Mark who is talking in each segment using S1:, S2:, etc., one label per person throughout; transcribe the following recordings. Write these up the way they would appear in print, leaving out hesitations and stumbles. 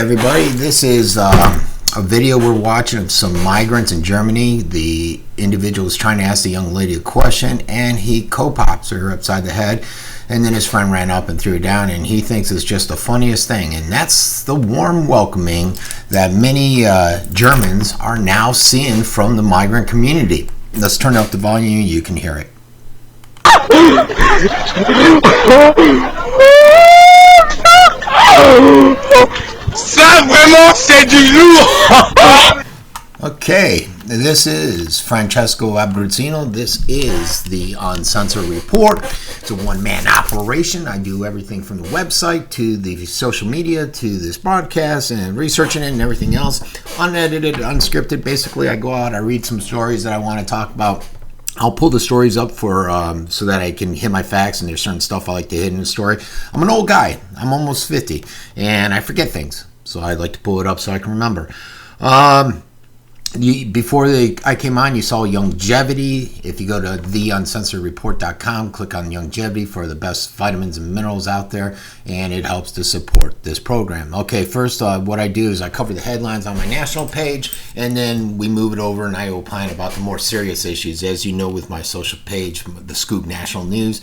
S1: everybody, this is a video we're watching of some migrants in Germany. The individual is trying to ask the young lady a question, and he co-pops her upside the head, and then his friend ran up and threw it down, and he thinks it's just the funniest thing. And that's the warm welcoming that many Germans are now seeing from the migrant community. Let's turn up the volume, you can hear it.
S2: Ça vraiment c'est du lourd.
S1: Okay, this is Francesco Abbruzzino. This is the Uncensored Report. It's a one-man operation. I do everything from the website to the social media to this broadcast and researching it and everything else. Unedited, unscripted. Basically, I go out, I read some stories that I want to talk about. I'll pull the stories up for so that I can hit my facts, and there's certain stuff I like to hit in the story. I'm an old guy. I'm almost 50, and I forget things. So I like to pull it up so I can remember. Before I came on, you saw longevity. If you go to theuncensoredreport.com, click on longevity for the best vitamins and minerals out there, and it helps to support this program. Okay, first, what I do is I cover the headlines on my national page, and then we move it over and I opine about the more serious issues. As you know, with my social page, the Scoop National News,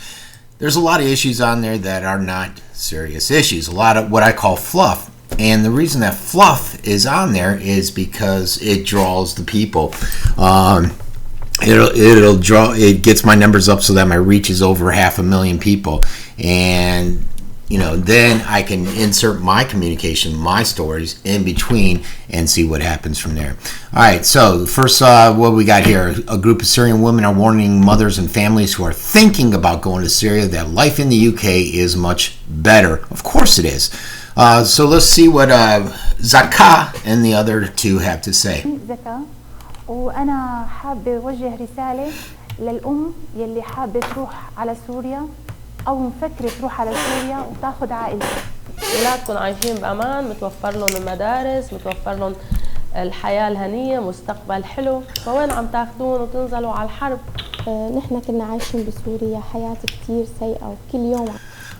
S1: there's a lot of issues on there that are not serious issues. A lot of what I call fluff. And the reason that fluff is on there is because it draws the people. It gets my numbers up so that my reach is over 500,000 people. And, then I can insert my communication, my stories in between and see what happens from there. All right, so first, what we got here, a group of Syrian women are warning mothers and families who are thinking about going to Syria that life in the UK is much better. Of course it is. So let's see what Zaka and the other two have to say.
S3: زكا وأنا حابة أوجه رسالة للأم يلي حابة تروح على سوريا أو مفكرة تروح على سوريا وتاخد عائلتها.
S4: أولادكم عايشين بأمان، متوفر لهم المدارس، متوفر لهم الحياة الهنية، مستقبل حلو، فوين عم تاخدون وتنزلوا على الحرب؟
S3: نحن كنا عايشين بسوريا حياة كتير سيئة وكل يوم.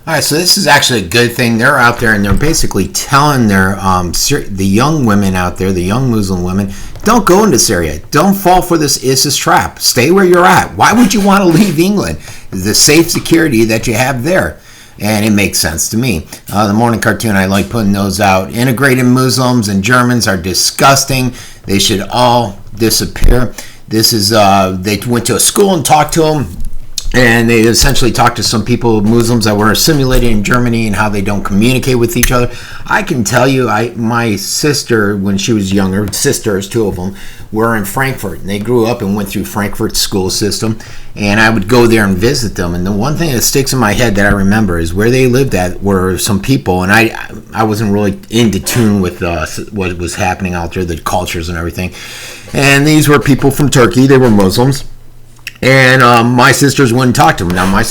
S1: All right, so this is actually a good thing. They're out there and they're basically telling the young women out there, the young Muslim women, don't go into Syria. Don't fall for this ISIS trap. Stay where you're at. Why would you want to leave England? The safe security that you have there. And it makes sense to me. The morning cartoon, I like putting those out. Integrated Muslims and Germans are disgusting. They should all disappear. This is, they went to a school and talked to them. And they essentially talked to some people, Muslims that were assimilated in Germany, and how they don't communicate with each other. I can tell you, my sister, when she was younger, sisters, two of them, were in Frankfurt. And they grew up and went through Frankfurt's school system. And I would go there and visit them. And the one thing that sticks in my head that I remember is where they lived at were some people. And I wasn't really into tune with what was happening out there, the cultures and everything. And these were people from Turkey. They were Muslims. And my sisters wouldn't talk to them. Now, my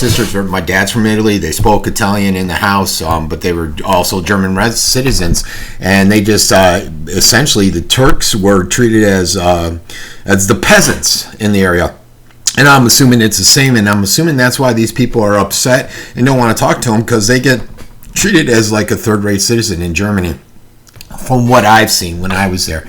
S1: dad's from Italy. They spoke Italian in the house, but they were also German citizens. And they just, essentially, the Turks were treated as the peasants in the area. And I'm assuming it's the same, and I'm assuming that's why these people are upset and don't want to talk to them, because they get treated as like a third-rate citizen in Germany, from what I've seen when I was there.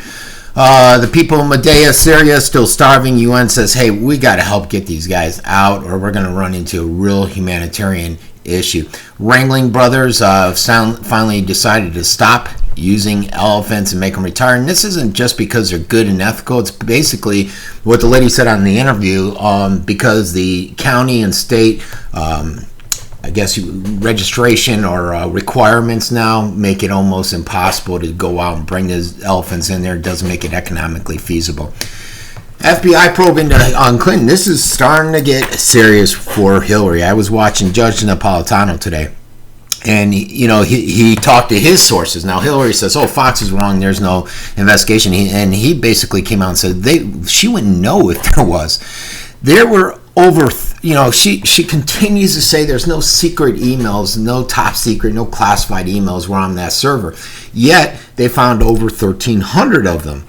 S1: The people in Medea, Syria, still starving. UN says, hey, we got to help get these guys out, or we're going to run into a real humanitarian issue. Wrangling brothers finally decided to stop using elephants and make them retire. And this isn't just because they're good and ethical. It's basically what the lady said on the interview, because the county and state I guess registration or requirements now make it almost impossible to go out and bring those elephants in there. It doesn't make it economically feasible. FBI probe into Clinton. This is starting to get serious for Hillary. I was watching Judge Napolitano today, and he talked to his sources. Now Hillary says, "Oh, Fox is wrong. There's no investigation." He basically came out and said she wouldn't know if there was. There were over, she continues to say there's no secret emails, no top secret, no classified emails were on that server. Yet they found over 1,300 of them.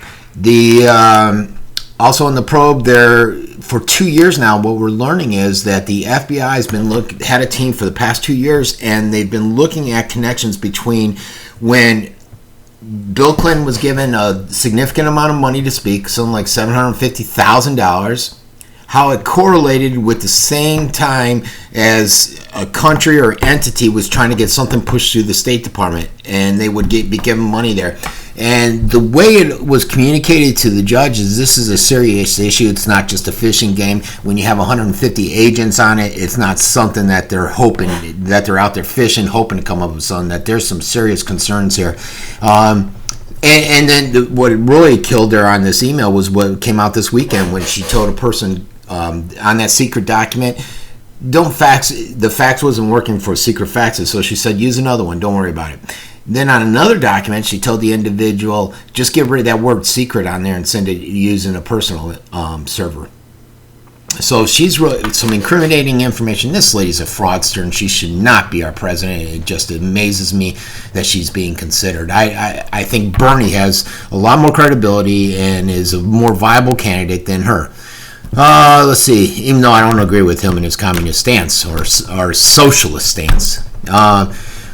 S1: Also in the probe, there for 2 years now, what we're learning is that the FBI has been had a team for the past 2 years, and they've been looking at connections between when Bill Clinton was given a significant amount of money to speak, something like $750,000. How it correlated with the same time as a country or entity was trying to get something pushed through the State Department, and they would be given money there. And the way it was communicated to the judge is this is a serious issue. It's not just a fishing game. When you have 150 agents on it, it's not something that they're hoping, that they're out there fishing, hoping to come up with something, that there's some serious concerns here. And then what really killed her on this email was what came out this weekend when she told a person on that secret document, don't fax, the fax wasn't working for secret faxes, so she said, use another one, don't worry about it. Then on another document, she told the individual, just get rid of that word secret on there and send it using a personal server. So she's really some incriminating information. This lady's a fraudster, and she should not be our president. It just amazes me that she's being considered. I think Bernie has a lot more credibility and is a more viable candidate than her. Let's see. Even though I don't agree with him in his communist stance or socialist stance.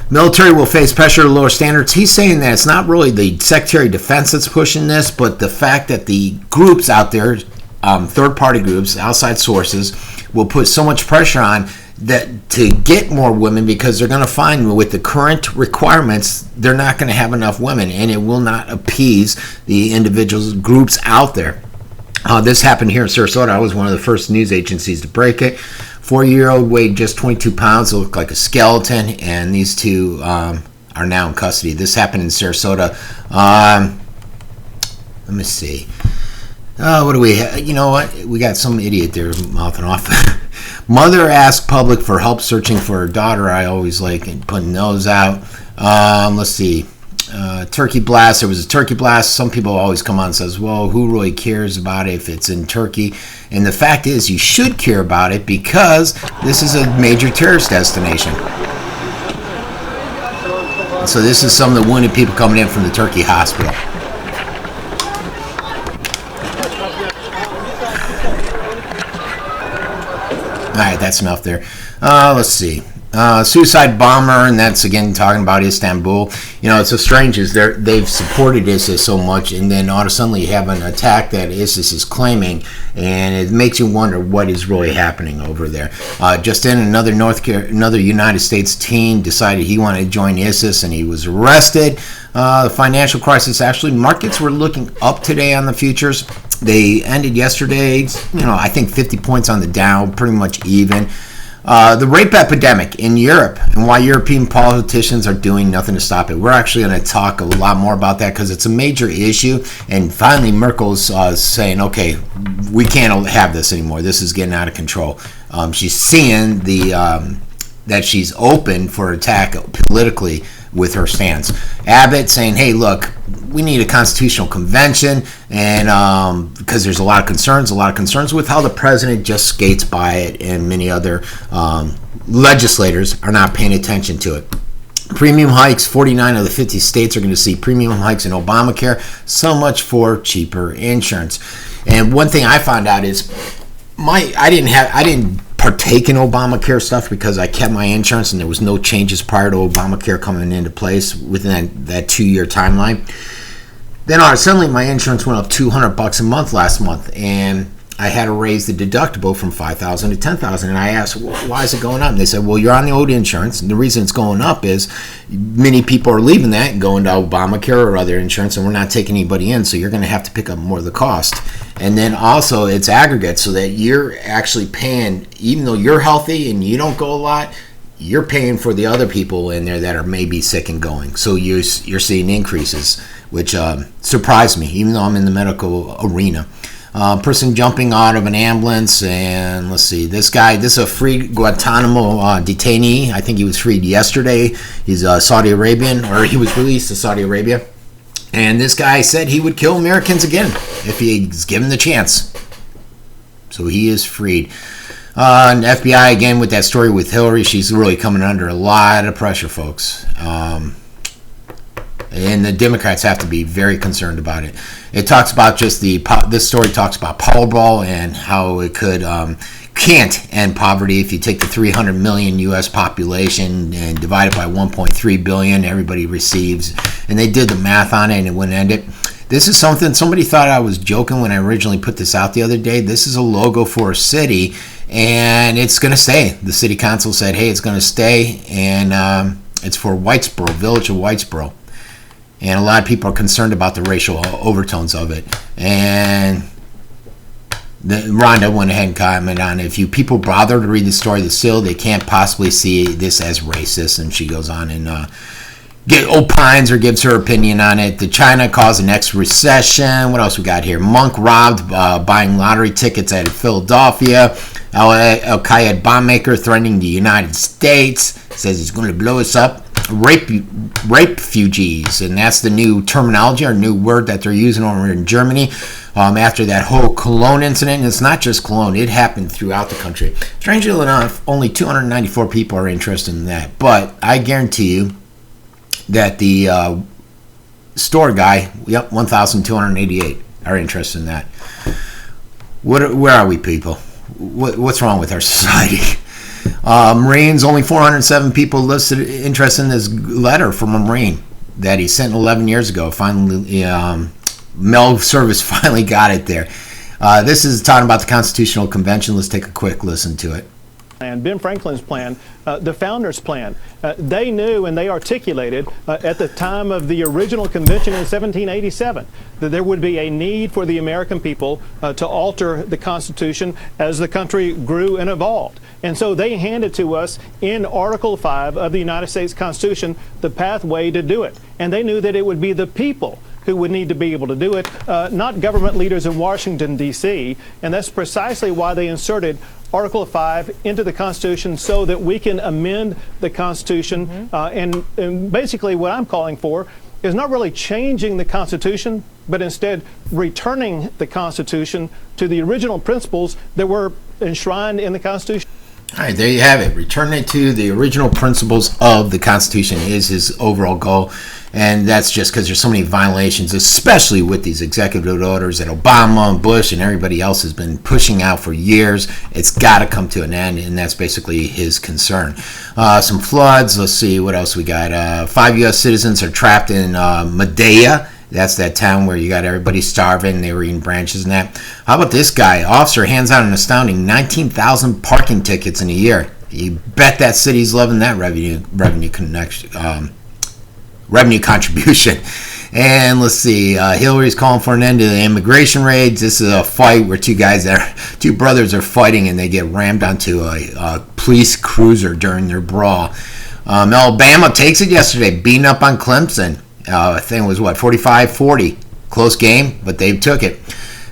S1: Military will face pressure to lower standards. He's saying that it's not really the Secretary of Defense that's pushing this, but the fact that the groups out there, third-party groups, outside sources, will put so much pressure on that to get more women, because they're going to find with the current requirements, they're not going to have enough women, and it will not appease the individuals, groups out there. This happened here in Sarasota. I was one of the first news agencies to break it. 4-year-old weighed just 22 pounds, looked like a skeleton, and these two are now in custody. This happened in Sarasota. Let me see. What do we have? You know what? We got some idiot there mouthing off. Mother asked public for help searching for her daughter. I always like putting those out. Let's see. Turkey blast. There was a turkey blast. Some people always come on and says, well, who really cares about it if it's in Turkey? And the fact is, you should care about it because this is a major terrorist destination. So this is some of the wounded people coming in from the Turkey hospital. All right, that's enough there. Let's see. Suicide bomber, and that's again talking about Istanbul. You know, it's so strange is they've supported ISIS so much, and then all of a sudden you have an attack that ISIS is claiming, and it makes you wonder what is really happening over there. Just in another United States teen decided he wanted to join ISIS, and he was arrested. The financial crisis, actually, markets were looking up today on the futures. They ended yesterday, you know, I think 50 points on the Dow, pretty much even. The rape epidemic in Europe and why European politicians are doing nothing to stop it. We're actually going to talk a lot more about that because it's a major issue. And finally, Merkel's saying, okay, we can't have this anymore. This is getting out of control. She's seeing that she's open for attack politically with her stance. Abbott saying, hey, look, we need a constitutional convention, and because there's a lot of concerns with how the president just skates by it, and many other legislators are not paying attention to it. Premium hikes, 49 of the 50 states are going to see premium hikes in Obamacare. So much for cheaper insurance. And one thing I found out is I didn't partake in Obamacare stuff because I kept my insurance and there was no changes prior to Obamacare coming into place within that 2-year timeline. Then suddenly my insurance went up $200 a month last month, and I had to raise the deductible from $5,000 to $10,000. And I asked, well, why is it going up? And they said, well, you're on the old insurance, and the reason it's going up is many people are leaving that and going to Obamacare or other insurance, and we're not taking anybody in, so you're going to have to pick up more of the cost. And then also it's aggregate, so that you're actually paying, even though you're healthy and you don't go a lot, you're paying for the other people in there that are maybe sick and going. So you're seeing increases, which surprised me, even though I'm in the medical arena. Person jumping out of an ambulance, and let's see, this is a free Guantanamo detainee. I think he was freed yesterday. He's Saudi Arabian, or he was released to Saudi Arabia. And this guy said he would kill Americans again if he's given the chance. So he is freed. And FBI, again, with that story with Hillary, she's really coming under a lot of pressure, folks. And the Democrats have to be very concerned about it. It talks about just this story talks about Powerball and how it could can't end poverty. If you take the 300 million U.S. population and divide it by 1.3 billion, everybody receives. And they did the math on it and it wouldn't end it. This is something, somebody thought I was joking when I originally put this out the other day. This is a logo for a city, and it's going to stay. The city council said, hey, it's going to stay, and it's for Whitesboro, Village of Whitesboro. And a lot of people are concerned about the racial overtones of it. And Rhonda went ahead and commented on it. If you people bother to read the story of the Sill, they can't possibly see this as racist. And she goes on and opines or gives her opinion on it. The China caused the next recession. What else we got here? Monk robbed buying lottery tickets at Philadelphia. Al-Qaeda bomb maker threatening the United States. Says he's going to blow us up. Rape refugees, and that's the new terminology or new word that they're using over in Germany after that whole Cologne incident. And it's not just Cologne, it happened throughout the country. Strangely enough, only 294 people are interested in that, but I guarantee you that the store guy, 1,288 are interested in that. Where are we, people? What's wrong with our society? Marines, only 407 people listed interested in this letter from a Marine that he sent 11 years ago. Finally, mail service finally got it there. This is talking about the Constitutional Convention. Let's take a quick listen to it.
S5: And Ben Franklin's plan, the founders' plan, they knew and they articulated at the time of the original convention in 1787 that there would be a need for the American people to alter the Constitution as the country grew and evolved. And so they handed to us in Article 5 of the United States Constitution the pathway to do it. And they knew that it would be the people who would need to be able to do it, not government leaders in Washington, D.C. And that's precisely why they inserted Article 5 into the Constitution so that we can amend the Constitution. And basically what I'm calling for is not really changing the Constitution, but instead returning the Constitution to the original principles that were enshrined in the Constitution.
S1: All right, there you have it. Return it to the original principles of the Constitution is his overall goal. And that's just because there's so many violations, especially with these executive orders that Obama and Bush and everybody else has been pushing out for years. It's got to come to an end, and that's basically his concern. Some floods. Let's see what else we got. 5 U.S. citizens are trapped in Medea. That's that town where you got everybody starving. They were eating branches and that. How about this guy? Officer hands out an astounding 19,000 parking tickets in a year. You bet that city's loving that revenue contribution. And let's see. Hillary's calling for an end to the immigration raids. This is a fight where two brothers are fighting and they get rammed onto a police cruiser during their brawl. Alabama takes it yesterday, beating up on Clemson. I think it was 45-40, close game, but they took it.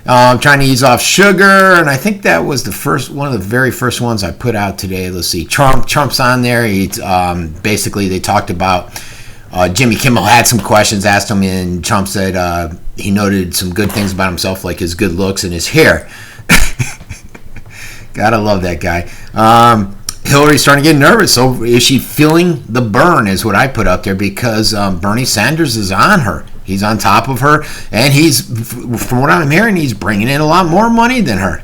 S1: Trying to ease off sugar, and I think that was one of the very first ones I put out today. Let's see, Trump's on there. Basically they talked about Jimmy Kimmel had some questions, asked him, and Trump said he noted some good things about himself, like his good looks and his hair. Gotta love that guy. Hillary's starting to get nervous. So is she feeling the burn is what I put up there, because Bernie Sanders is on her. He's on top of her, and from what I'm hearing, he's bringing in a lot more money than her.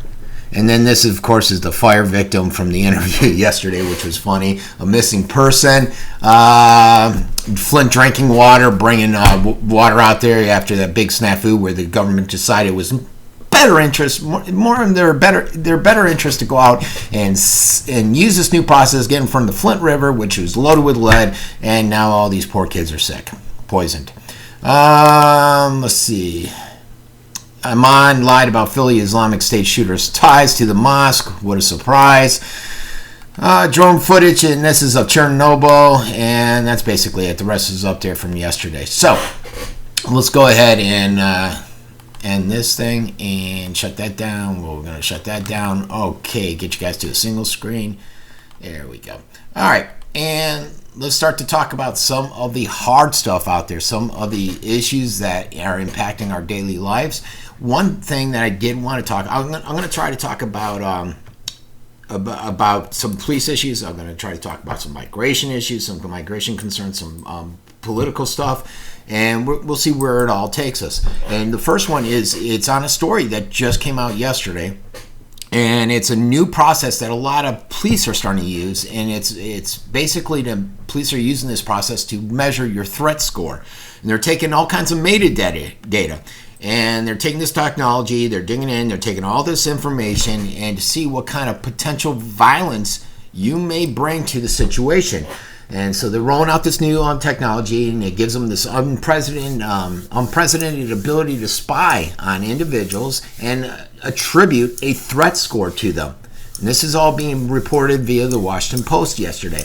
S1: And then this, of course, is the fire victim from the interview yesterday, which was funny. A missing person. Flint drinking water, bringing water out there after that big snafu where the government decided it was better interest, more in their better interest to go out and use this new process, get in front of the Flint River, which was loaded with lead, and now all these poor kids are sick, poisoned. Let's see. Amman lied about Philly Islamic State shooter's ties to the mosque. What a surprise. Drone footage, and this is of Chernobyl, and that's basically it. The rest is up there from yesterday. So let's go ahead and end this thing and shut that down. We're going to shut that down. Okay, get you guys to a single screen. There we go. All right, and let's start to talk about some of the hard stuff out there, some of the issues that are impacting our daily lives. One thing that I did want to talk, I'm going to try to talk about some police issues. I'm going to try to talk about some migration issues, some migration concerns, some political stuff, and we'll see where it all takes us. And the first one is, it's on a story that just came out yesterday. And it's a new process that a lot of police are starting to use, and it's basically the police are using this process to measure your threat score. And they're taking all kinds of metadata, and they're taking this technology, they're digging in, they're taking all this information, and to see what kind of potential violence you may bring to the situation. And so they're rolling out this new technology, and it gives them this unprecedented ability to spy on individuals and attribute a threat score to them. And this is all being reported via the Washington Post yesterday.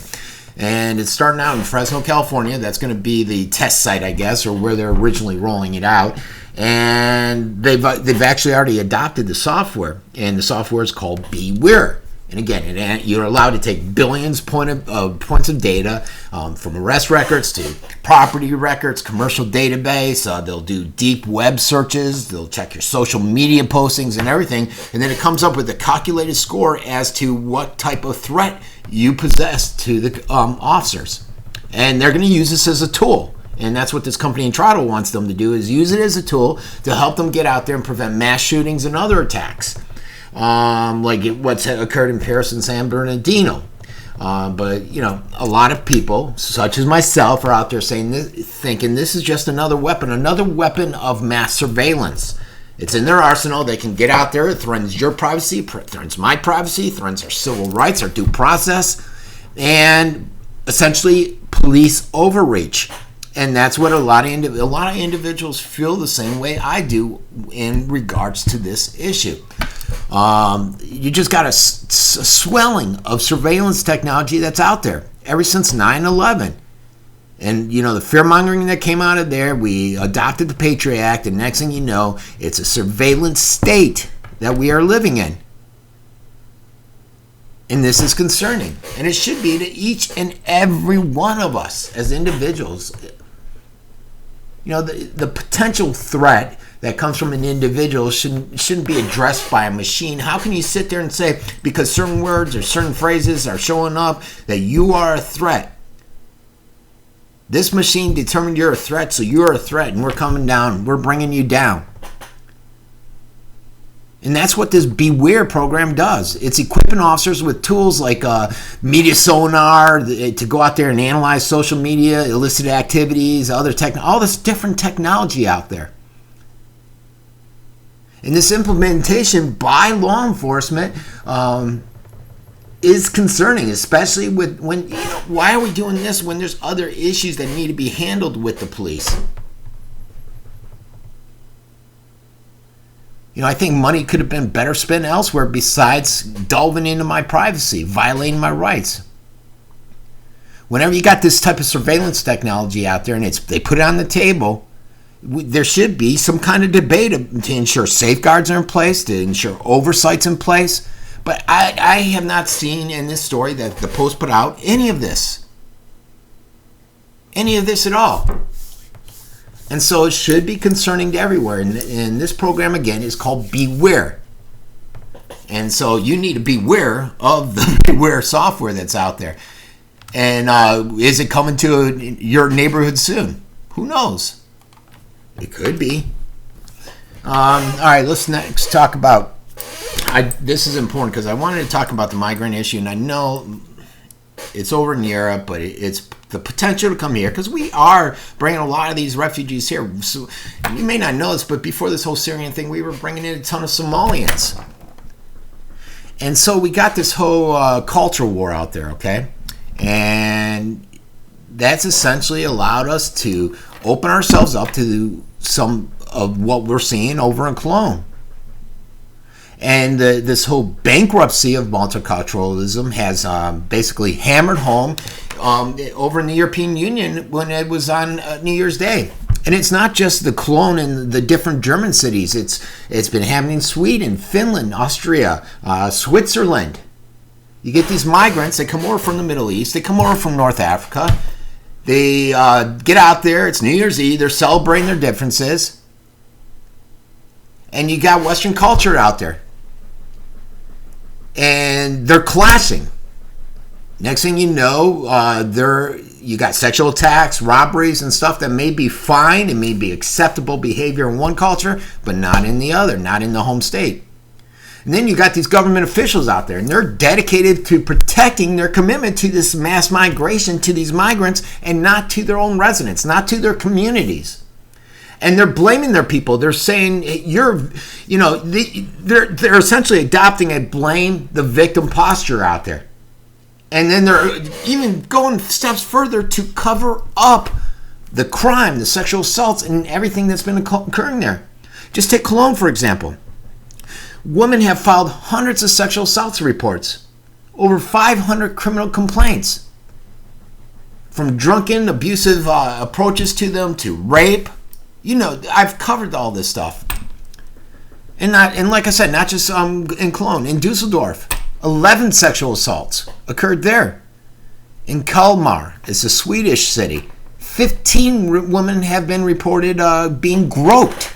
S1: And it's starting out in Fresno, California. That's going to be the test site, I guess, or where they're originally rolling it out. And they've actually already adopted the software, and the software is called Beware. And again, you're allowed to take billions points of data from arrest records to property records, commercial database. They'll do deep web searches. They'll check your social media postings and everything. And then it comes up with a calculated score as to what type of threat you possess to the officers. And they're going to use this as a tool. And that's what this company Intrado wants them to do, is use it as a tool to help them get out there and prevent mass shootings and other attacks. Like what's occurred in Paris and San Bernardino. But, a lot of people, such as myself, are out there thinking this is just another weapon of mass surveillance. It's in their arsenal. They can get out there. It threatens your privacy, threatens my privacy, threatens our civil rights, our due process, and essentially police overreach. And that's what a lot of individuals feel the same way I do in regards to this issue. You just got a swelling of surveillance technology that's out there ever since 9/11. And, the fear-mongering that came out of there, we adopted the Patriot Act, and next thing you know, it's a surveillance state that we are living in. And this is concerning. And it should be to each and every one of us as individuals. The potential threat that comes from an individual shouldn't be addressed by a machine. How can you sit there and say, because certain words or certain phrases are showing up, that you are a threat? This machine determined you're a threat, so you're a threat, and we're coming down. We're bringing you down. And that's what this Beware program does. It's equipping officers with tools like media sonar to go out there and analyze social media, illicit activities, all this different technology out there. And this implementation by law enforcement is concerning, especially when why are we doing this when there's other issues that need to be handled with the police? I think money could have been better spent elsewhere besides delving into my privacy, violating my rights. Whenever you got this type of surveillance technology out there and they put it on the table, there should be some kind of debate to ensure safeguards are in place, to ensure oversight's in place. But I have not seen in this story that the Post put out any of this at all. And so it should be concerning to everywhere. And this program, again, is called Beware. And so you need to beware of the Beware software that's out there. And is it coming to your neighborhood soon? Who knows? It could be. All right, let's next talk about... this is important because I wanted to talk about the migrant issue. And I know it's over in Europe, but it's the potential to come here because we are bringing a lot of these refugees here. So you may not know this, but before this whole Syrian thing, we were bringing in a ton of Somalians. And so we got this whole cultural war out there, okay? And that's essentially allowed us to open ourselves up to some of what we're seeing over in Cologne. And this whole bankruptcy of multiculturalism has basically hammered home over in the European Union when it was on New Year's Day. And it's not just the Cologne and the different German cities. It's been happening in Sweden, Finland, Austria, Switzerland. You get these migrants, they come over from the Middle East, they come over from North Africa. They get out there, it's New Year's Eve, they're celebrating their differences. And you got Western culture out there. And they're clashing. Next thing you know, you got sexual attacks, robberies, and stuff that may be fine and may be acceptable behavior in one culture, but not in the other, not in the home state. And then you got these government officials out there, and they're dedicated to protecting their commitment to this mass migration, to these migrants, and not to their own residents, not to their communities. And they're blaming their people. They're saying they're essentially adopting a blame the victim posture out there. And then they're even going steps further to cover up the crime, the sexual assaults, and everything that's been occurring there. Just take Cologne, for example. Women have filed hundreds of sexual assault reports, over 500 criminal complaints, from drunken, abusive approaches to them to rape. I've covered all this stuff. And like I said, not just in Cologne, in Dusseldorf, 11 sexual assaults occurred there. In Kalmar, it's a Swedish city, 15 women have been reported being groped.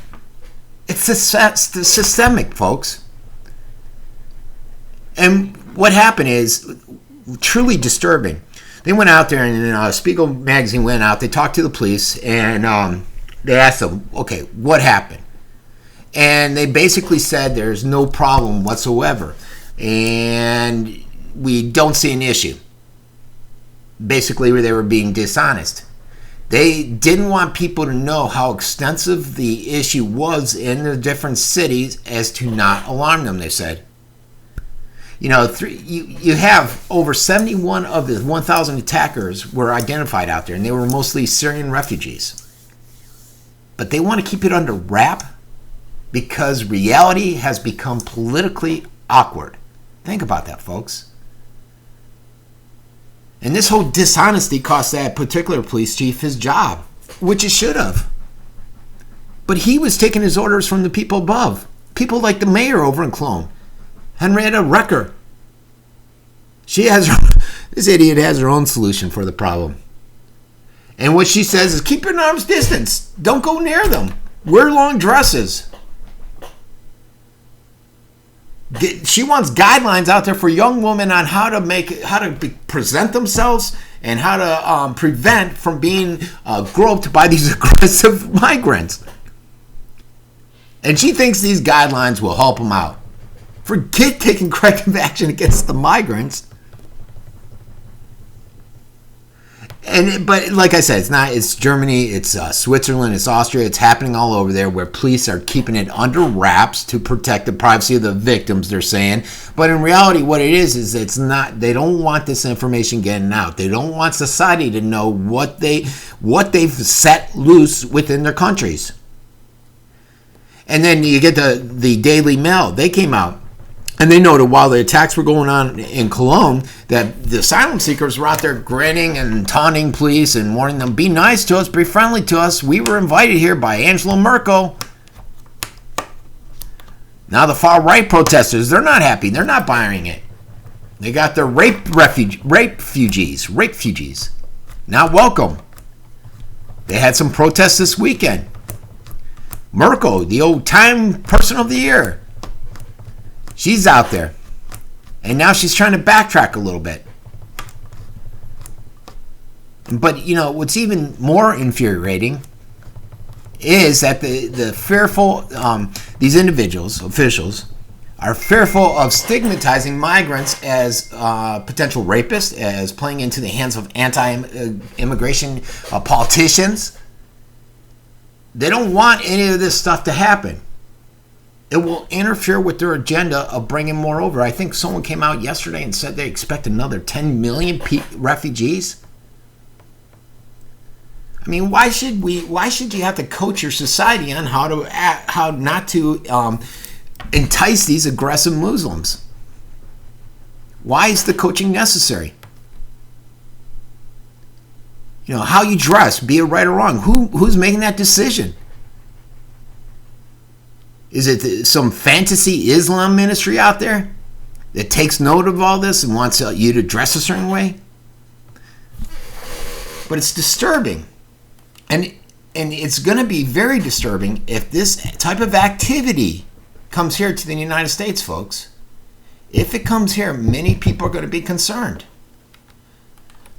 S1: It's systemic, folks. And what happened is truly disturbing. They went out there, and Spiegel magazine went out. They talked to the police, and they asked them, okay, what happened? And they basically said there's no problem whatsoever, and we don't see an issue. Basically, they were being dishonest. They didn't want people to know how extensive the issue was in the different cities as to not alarm them, they said. You have over 71 of the 1,000 attackers were identified out there, and they were mostly Syrian refugees. But they want to keep it under wrap because reality has become politically awkward. Think about that, folks. And this whole dishonesty cost that particular police chief his job, which it should have. But he was taking his orders from the people above. People like the mayor over in Cologne, Henrietta Recker. This idiot has her own solution for the problem. And what she says is keep your arm's distance. Don't go near them. Wear long dresses. She wants guidelines out there for young women on how to present themselves and how to prevent from being groped by these aggressive migrants. And she thinks these guidelines will help them out. Forget taking corrective action against the migrants. But like I said, it's Germany, it's Switzerland, it's Austria, it's happening all over there where police are keeping it under wraps to protect the privacy of the victims, they're saying. But in reality, what it is it's not, they don't want this information getting out. They don't want society to know what they've set loose within their countries. And then you get the Daily Mail. They came out. And they noted while the attacks were going on in Cologne that the asylum seekers were out there grinning and taunting police and warning them, be nice to us, be friendly to us. We were invited here by Angela Merkel. Now the far-right protesters, they're not happy. They're not buying it. They got their rape refugees, not welcome. They had some protests this weekend. Merkel, the old Time Person of the Year, she's out there. And now she's trying to backtrack a little bit. But, what's even more infuriating is that the fearful, these officials, are fearful of stigmatizing migrants as potential rapists, as playing into the hands of anti-immigration politicians. They don't want any of this stuff to happen. It will interfere with their agenda of bringing more over. I think someone came out yesterday and said they expect another 10 million refugees. I mean, why should you have to coach your society on how not to entice these aggressive Muslims? Why is the coaching necessary? How you dress, be it right or wrong. Who's making that decision? Is it some fantasy Islam ministry out there that takes note of all this and wants you to dress a certain way? But it's disturbing. And it's going to be very disturbing if this type of activity comes here to the United States, folks. If it comes here, many people are going to be concerned.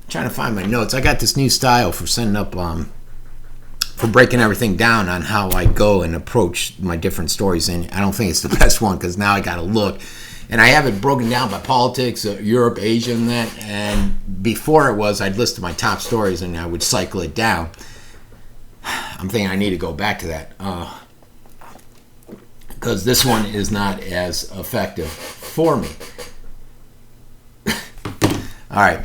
S1: I'm trying to find my notes. I got this new style for sending up for breaking everything down on how I go and approach my different stories. And I don't think it's the best one because now I got to look. And I have it broken down by politics, Europe, Asia, and that. And before it was, I'd list my top stories and I would cycle it down. I'm thinking I need to go back to that. Because this one is not as effective for me. All right.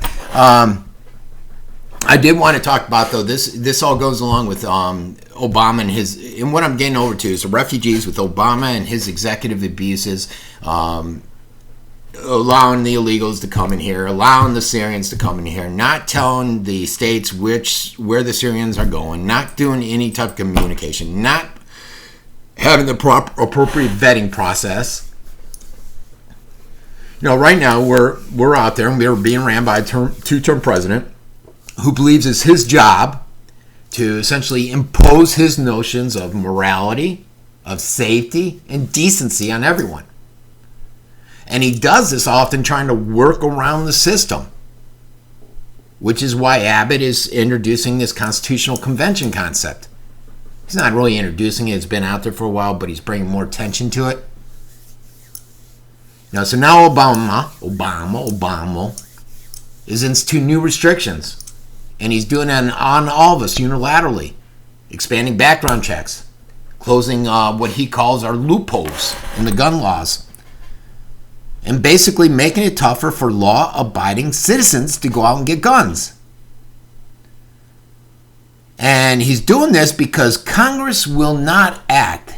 S1: I did want to talk about, though, this all goes along with Obama and what I'm getting over to is the refugees with Obama and his executive abuses, allowing the illegals to come in here, allowing the Syrians to come in here, not telling the states where the Syrians are going, not doing any type of communication, not having the appropriate vetting process. You know, right now we're out there and we're being ran by a two-term president who believes it's his job to essentially impose his notions of morality, of safety, and decency on everyone. And he does this often trying to work around the system, which is why Abbott is introducing this constitutional convention concept. He's not really introducing it. It's been out there for a while, but he's bringing more attention to it. So now Obama is instituting new restrictions. And he's doing it on all of us unilaterally. Expanding background checks. Closing what he calls our loopholes in the gun laws. And basically making it tougher for law-abiding citizens to go out and get guns. And he's doing this because Congress will not act.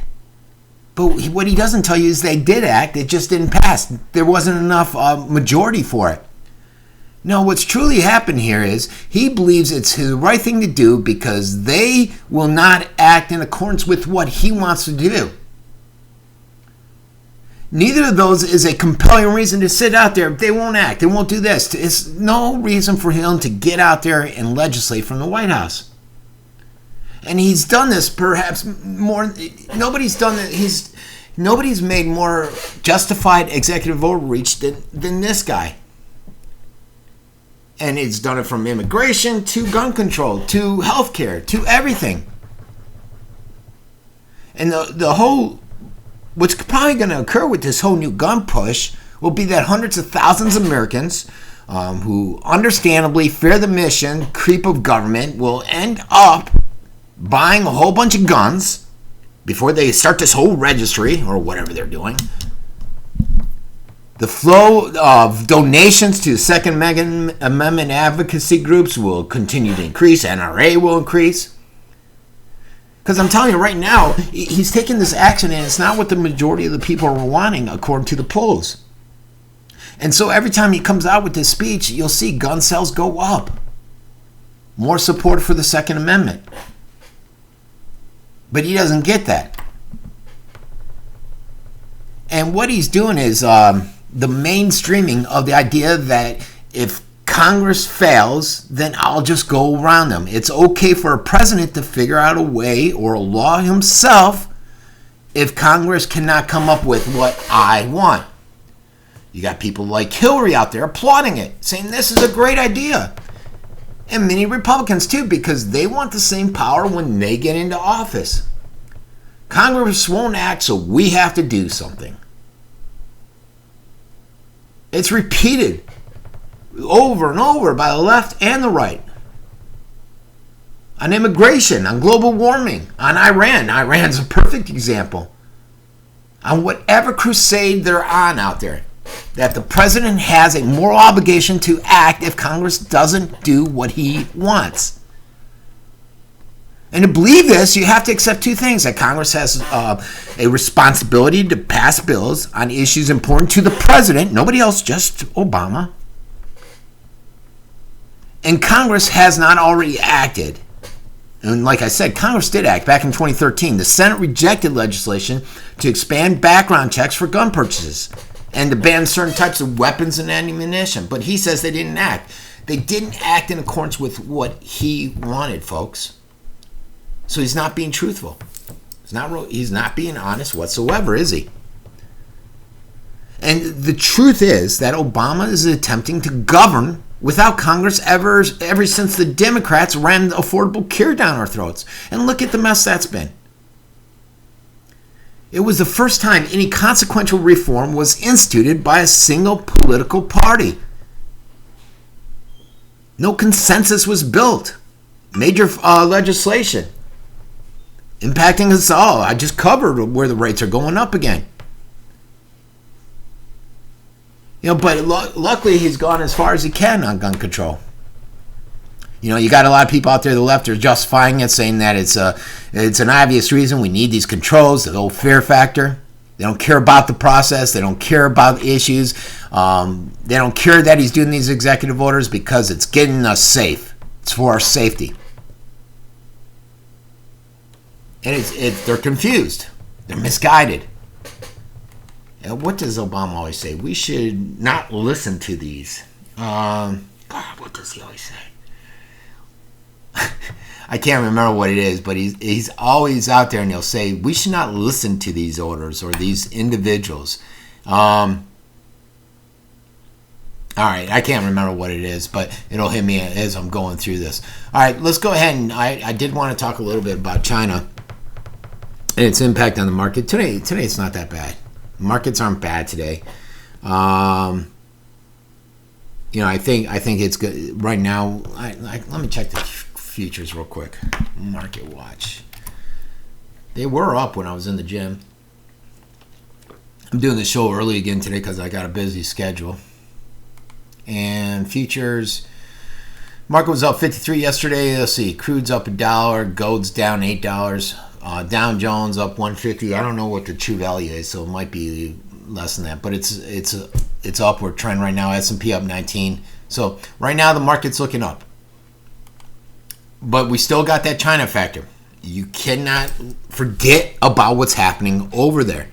S1: But what he doesn't tell you is they did act, it just didn't pass. There wasn't enough majority for it. No, what's truly happened here is he believes it's the right thing to do because they will not act in accordance with what he wants to do. Neither of those is a compelling reason to sit out there. They won't act. They won't do this. It's no reason for him to get out there and legislate from the White House. And he's done this perhaps more. Nobody's done it. Nobody's made more justified executive overreach than this guy. And it's done it from immigration to gun control to healthcare to everything. And the whole, what's probably going to occur with this whole new gun push will be that hundreds of thousands of Americans who understandably fear the mission, creep of government, will end up buying a whole bunch of guns before they start this whole registry or whatever they're doing. The flow of donations to Second Amendment advocacy groups will continue to increase. NRA will increase. Because I'm telling you right now, he's taking this action and it's not what the majority of the people are wanting according to the polls. And so every time he comes out with this speech, you'll see gun sales go up. More support for the Second Amendment. But he doesn't get that. And what he's doing is the mainstreaming of the idea that if Congress fails, then I'll just go around them. It's okay for a president to figure out a way or a law himself if Congress cannot come up with what I want. You got people like Hillary out there applauding it, saying this is a great idea. And many Republicans too, because they want the same power when they get into office. Congress won't act, so we have to do something. It's repeated over and over by the left and the right. On immigration, on global warming, on Iran. Iran's a perfect example. On whatever crusade they're on out there, that the president has a moral obligation to act if Congress doesn't do what he wants. And to believe this, you have to accept two things: that Congress has a responsibility to pass bills on issues important to the president, nobody else, just Obama. And Congress has not already acted. And like I said, Congress did act back in 2013. The Senate rejected legislation to expand background checks for gun purchases and to ban certain types of weapons and ammunition. But he says they didn't act. They didn't act in accordance with what he wanted, folks. So he's not being truthful. He's not being honest whatsoever, is he? And the truth is that Obama is attempting to govern without Congress ever since the Democrats rammed Affordable Care down our throats. And look at the mess that's been. It was the first time any consequential reform was instituted by a single political party. No consensus was built. Major legislation impacting us all. I just covered where the rates are going up again. But luckily he's gone as far as he can on gun control. You got a lot of people out there, the left, are justifying it, saying that it's an obvious reason we need these controls, the whole fear factor. They don't care about the process. They don't care about issues. They don't care that he's doing these executive orders because it's getting us safe. It's for our safety. And they're confused. They're misguided. And what does Obama always say? We should not listen to these. God, what does he always say? I can't remember what it is, but he's always out there and he'll say, we should not listen to these orders or these individuals. All right, I can't remember what it is, but it'll hit me as I'm going through this. All right, let's go ahead, and I did want to talk a little bit about China and its impact on the market. Today it's not that bad. Markets aren't bad today. I think it's good right now. Let me check the futures real quick. Market watch. They were up when I was in the gym. I'm doing the show early again today because I got a busy schedule. And futures, market was up 53 yesterday. Let's see, crude's up $1, gold's down $8. Dow Jones up 150. I don't know what the true value is, so it might be less than that, but it's upward trend right now. S&P up 19. So right now the market's looking up, but we still got that China factor. You cannot forget about what's happening over there.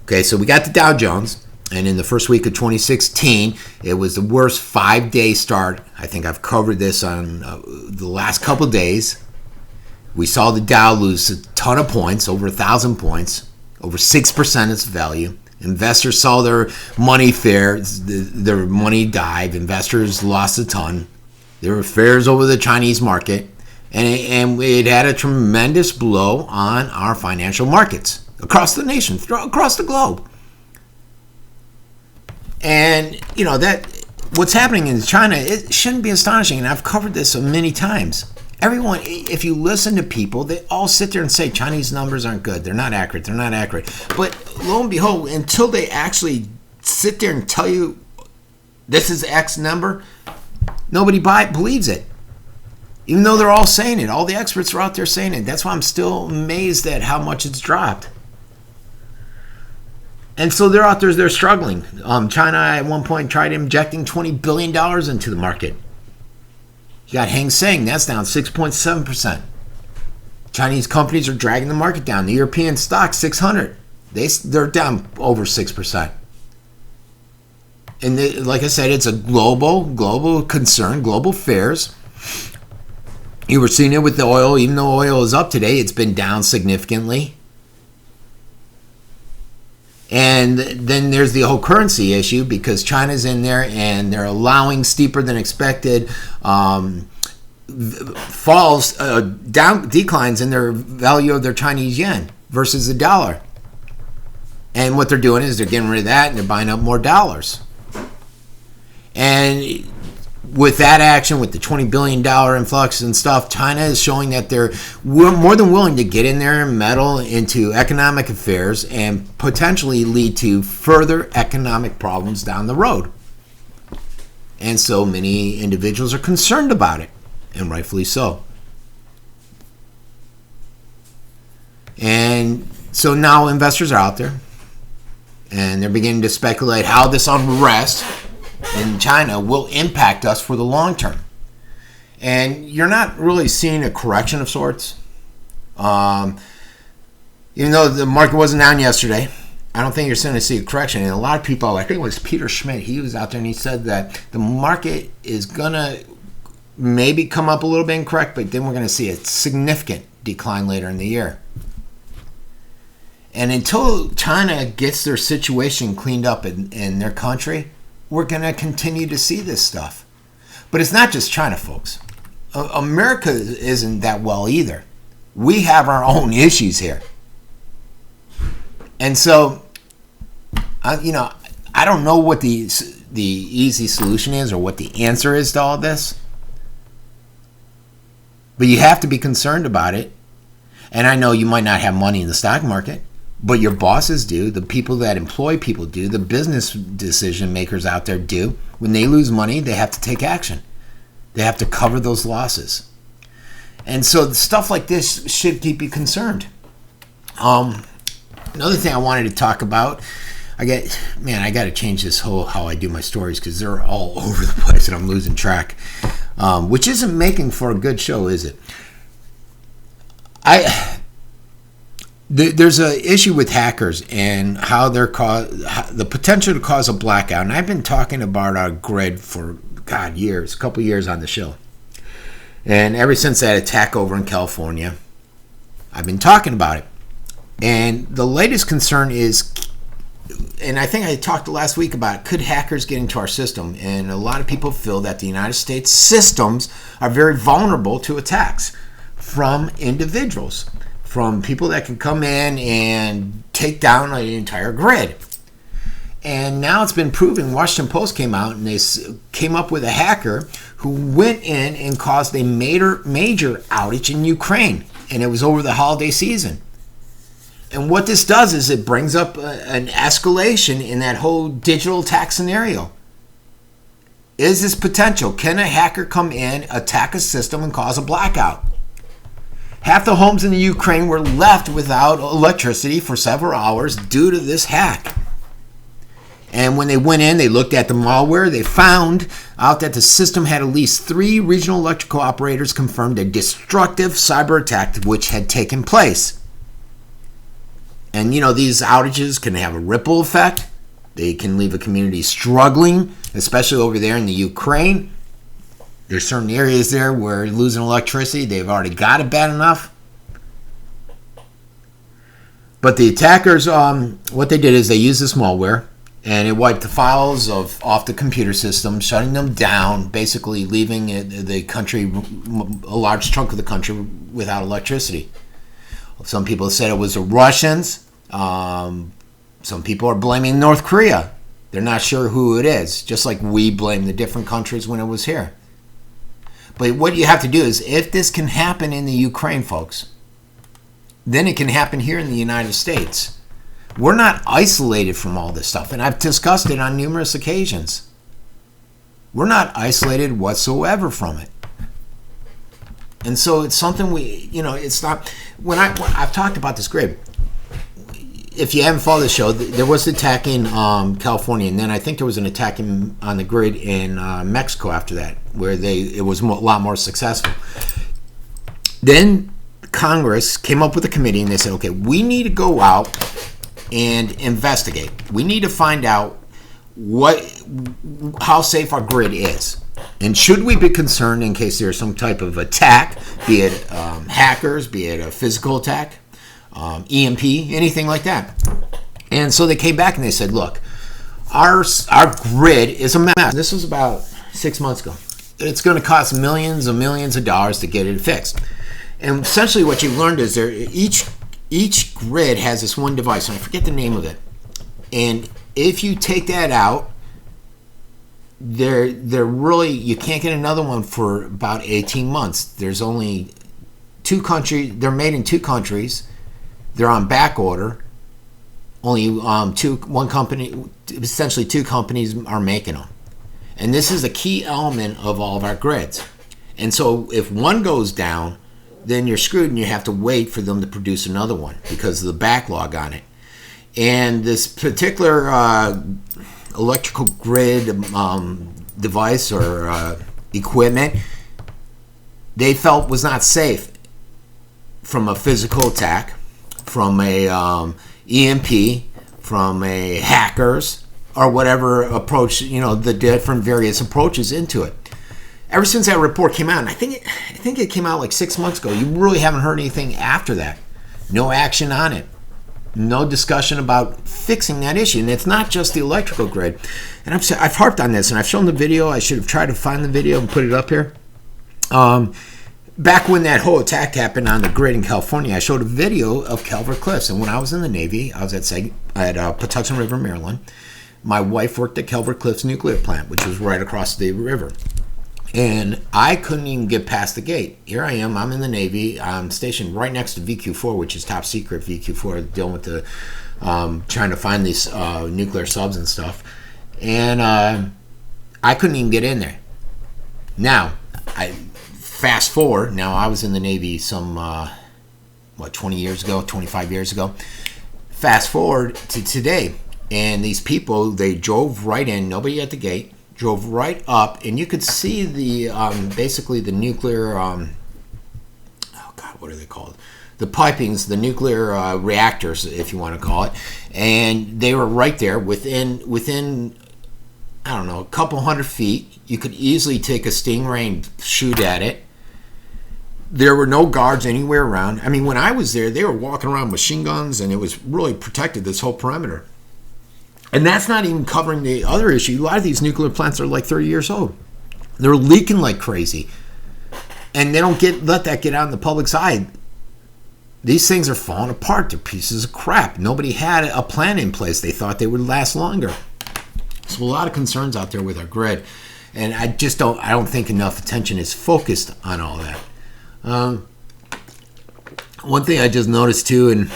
S1: Okay, so we got the Dow Jones, and in the first week of 2016, it was the worst 5-day start. I think I've covered this on the last couple days. We saw the Dow lose a ton of points, over 1,000 points, over 6% its value. Investors saw their money their money dive. Investors lost a ton. There were fears over the Chinese market, and it had a tremendous blow on our financial markets across the nation, across the globe. And that what's happening in China, it shouldn't be astonishing, and I've covered this many times. Everyone, if you listen to people, they all sit there and say Chinese numbers aren't good. They're not accurate. They're not accurate. But lo and behold, until they actually sit there and tell you this is X number, nobody believes it. Even though they're all saying it. All the experts are out there saying it. That's why I'm still amazed at how much it's dropped. And so they're out there, they're struggling. China at one point tried injecting $20 billion into the market. You got Hang Seng, that's down 6.7%. Chinese companies are dragging the market down. The European stock 600, they're down over 6%. And like I said, it's a global concern, global fears. You were seeing it with the oil. Even though oil is up today, it's been down significantly. And then there's the whole currency issue because China's in there and they're allowing steeper than expected declines in their value of their Chinese yen versus the dollar. And what they're doing is they're getting rid of that and they're buying up more dollars. And with that action, with the $20 billion influx and stuff, China is showing that they're more than willing to get in there and meddle into economic affairs and potentially lead to further economic problems down the road. And so many individuals are concerned about it, and rightfully so. And so now investors are out there, and they're beginning to speculate how this unrest in China will impact us for the long term. And you're not really seeing a correction of sorts. Even though the market wasn't down yesterday, I don't think you're going to see a correction. And a lot of people, I think it was Peter Schmidt, he was out there and he said that the market is going to maybe come up a little bit and correct, but then we're going to see a significant decline later in the year. And until China gets their situation cleaned up in their country, we're going to continue to see this stuff. But it's not just China, folks. America isn't that well either. We have our own issues here. And so, I don't know what the easy solution is or what the answer is to all this. But you have to be concerned about it. And I know you might not have money in the stock market, but your bosses do, the people that employ people do, the business decision makers out there do. When they lose money, they have to take action. They have to cover those losses. And so stuff like this should keep you concerned. Another thing I wanted to talk about, I got to change this whole how I do my stories because they're all over the place and I'm losing track, which isn't making for a good show, is it? There's an issue with hackers and how they're the potential to cause a blackout. And I've been talking about our grid for years, a couple years on the show. And ever since that attack over in California, I've been talking about it. And the latest concern is, and I think I talked last week about, could hackers get into our system? And a lot of people feel that the United States systems are very vulnerable to attacks from individuals, from people that can come in and take down an entire grid. And now it's been proven. Washington Post came out and they came up with a hacker who went in and caused a major outage in Ukraine. And it was over the holiday season. And what this does is it brings up an escalation in that whole digital attack scenario. Is this potential? Can a hacker come in, attack a system, and cause a blackout? Half the homes in the Ukraine were left without electricity for several hours due to this hack. And when they went in, they looked at the malware. They found out that the system had at least 3 regional electrical operators confirmed a destructive cyber attack which had taken place. And these outages can have a ripple effect. They can leave a community struggling, especially over there in the Ukraine. There's certain areas there where losing electricity, they've already got it bad enough. But the attackers, what they did is they used this malware, and it wiped the files off the computer system, shutting them down, basically leaving the country, a large chunk of the country, without electricity. Some people said it was the Russians. Some people are blaming North Korea. They're not sure who it is, just like we blame the different countries when it was here. But what you have to do is, if this can happen in the Ukraine, folks, then it can happen here in the United States. We're not isolated from all this stuff, and I've discussed it on numerous occasions. We're not isolated whatsoever from it. And so it's something it's not, I've talked about this grid. If you haven't followed the show, there was an attack in California, and then I think there was an attack on the grid in Mexico after that, where it was a lot more successful. Then Congress came up with a committee, and they said, okay, we need to go out and investigate. We need to find out how safe our grid is. And should we be concerned in case there's some type of attack, be it hackers, be it a physical attack, EMP, anything like that. And so they came back and they said, look, our grid is a mess. This was about 6 months ago. It's going to cost millions and millions of dollars to get it fixed. And essentially what you've learned is each grid has this one device, and I forget the name of it. And if you take that out, they're really, you can't get another one for about 18 months. There's only 2 countries. They're made in 2 countries. They're on back order. Only one company, essentially 2 companies are making them. And this is a key element of all of our grids. And so if one goes down, then you're screwed and you have to wait for them to produce another one because of the backlog on it. And this particular electrical grid device or equipment, they felt was not safe from a physical attack, from a EMP, from a hackers, or whatever approach, the different various approaches into it. Ever since that report came out, and I think it came out like 6 months ago, you really haven't heard anything after that. No action on it. No discussion about fixing that issue. And it's not just the electrical grid. And I've harped on this, and I've shown the video. I should have tried to find the video and put it up here. Back when that whole attack happened on the grid in California, I showed a video of Calvert Cliffs. And when I was in the Navy, I was at Patuxent River, Maryland. My wife worked at Calvert Cliffs nuclear plant, which was right across the river. And I couldn't even get past the gate. Here I am. I'm in the Navy. I'm stationed right next to VQ4, which is top secret VQ4, dealing with the trying to find these nuclear subs and stuff. And I couldn't even get in there. Now, fast forward. Now, I was in the Navy some 20 years ago, 25 years ago. Fast forward to today, and these people, they drove right in. Nobody at the gate. Drove right up, and you could see the basically the nuclear what are they called? The pipings, the nuclear reactors, if you want to call it, and they were right there within I don't know, a couple 100 feet. You could easily take a Stingray and shoot at it. There were no guards anywhere around. I mean, when I was there, they were walking around with machine guns, and it was really protected, this whole perimeter. And that's not even covering the other issue. A lot of these nuclear plants are like 30 years old. They're leaking like crazy. And they don't let that get out in the public's eye. These things are falling apart. They're pieces of crap. Nobody had a plan in place. They thought they would last longer. So a lot of concerns out there with our grid. And I don't think enough attention is focused on all that. One thing I just noticed too, and